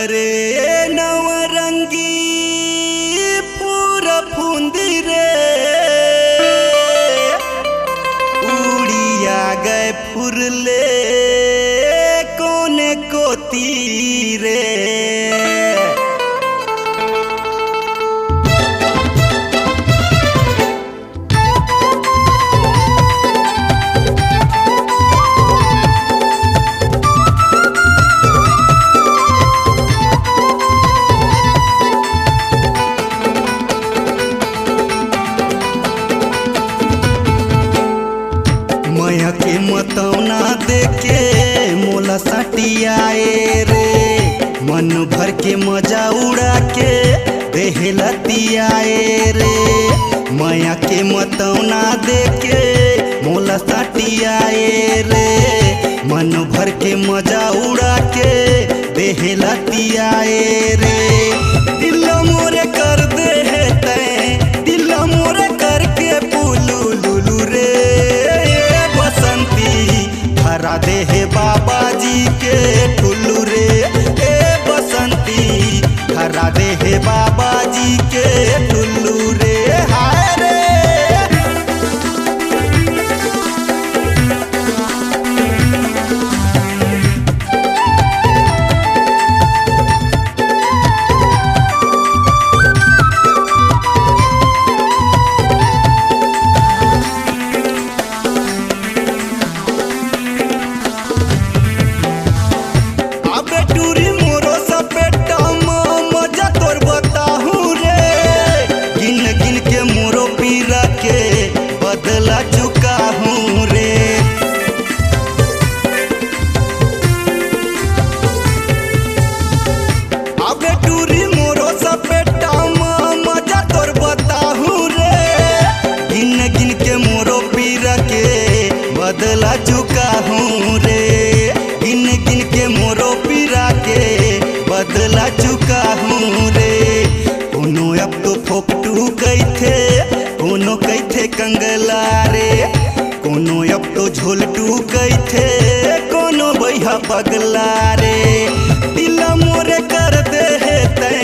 रे नवरंगी पूरा फुंदी रे उड़िया गए फुरले कोने को तीरे मया के मतौना देके मोला सटियाए रे मन भर के मजा उड़ा के देहलतियाए रे मया के मतौना देके मोला सटियाए रे मन भर के मजा उड़ा के देहलतियाए रे दिल मोरे कर दे तै दिल मोरे करके पुलू लुलू रे हरा दे हे बाबा जी के ठुल्लू रे ए बसंती हरा दे हे बाबा जी के ठुल्लू रे हाय रे बदला चुका हूँ रे अबे टूरी मोरो सपेटा मजा तोर बताहूँ रे गिन गिन के मोरो पीर के बदला चुका हूँ रे गिन गिन के मोरो पीरा के बदला चुका हूँ रे कोनो अब तो फोकटू कैथे कोनो कैथे कंगला रे कोनो अब तो झोलटू कैथे कोनो बैहा पगला रे दिल मोरे कर दे तै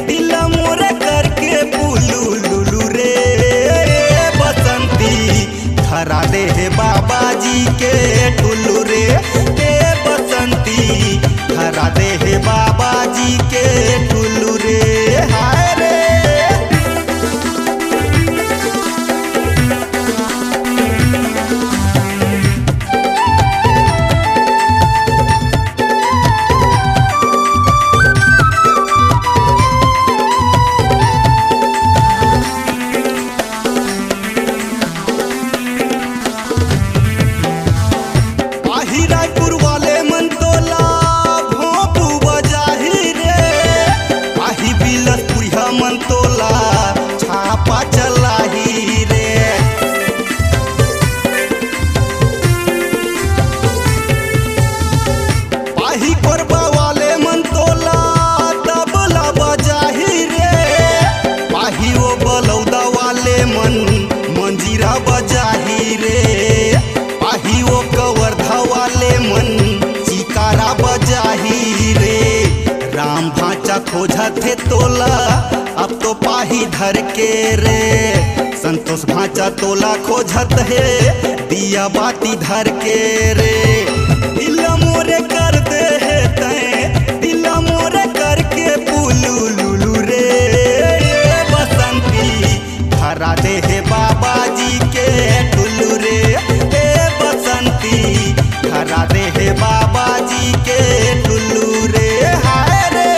दिल मोरे करके पुलू लुलू रे बसंती धरा दे हे बाबा जी के ठुल्लू रे ए बसंती धरा दे हे बाबा जी के ठुल्लू रे हाय रे रायपुर वाले मन तोला भोंपू बजाही रे आही बिलसपुरिया मन तोला छापा चलाही रे आही कोरबा वाले मन तोला तबला बजाही रे आही वो बलौदा वाले मन मंजीरा बजाही रे आही वो कवर्धा वाले मन चिकारा बजाही रे राम भाचा खोजा थे तोला अब तो पाही धर के रे संतोष भाचा तोला खोजत है दिया बाती धर के रे दिल मोरे कर दे तै दिल मोरे करके पुलू लुलू रे बसंती धरा दे हे बाबा जी के ठुल्लू रे बसंती धरा दे हे बाबा जी के ठुल्लू रे हाय रे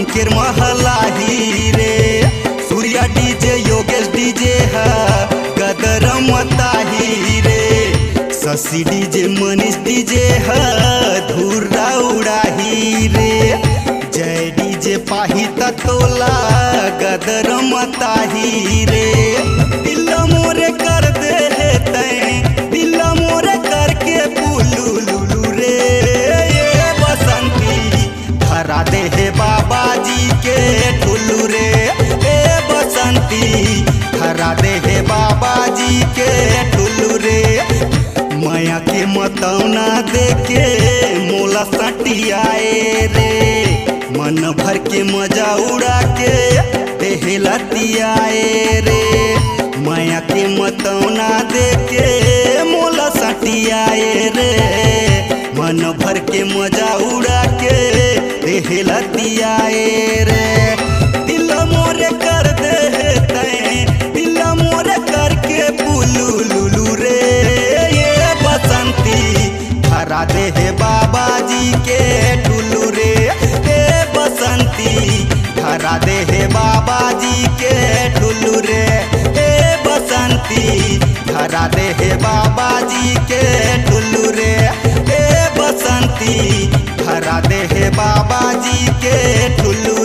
मांकेर महलाही रे सूर्या डीजे योगेश डीजे है गदर मताही रे शशि डीजे मनीष डीजे है धुर्रा उड़ाही रे जय डीजे पाही तोला गदर मताही रे दिल मोरे कर दे दिल मोरे करके पुलू लुलू रे ये बसंती धरा दे हे बाबा जी के ठुल्लू रे ए बसंती धरा दे हे बाबा जी के ठुल्लू रे माया के मतौना देके मोला सटियाए रे मन भर के मजा उड़ा के देहलतियाए रे माया के मतौना देके मोला सटियाए रे मन भर के मजा उड़ा के देहलतियाए रे दिल मोरे कर दे दिल मोरे करके पुलू लुलू रे ये बसंती धरा दे हे बाबा जी के ठुल्लू रे ए बसंती धरा दे हे बाबा जी के ठुल्लू रे ए बसंती धरा दे हे बाबा जी के ठुल्लू रे ए बसंती धरा दे हे बाबा जी के ठुल्लू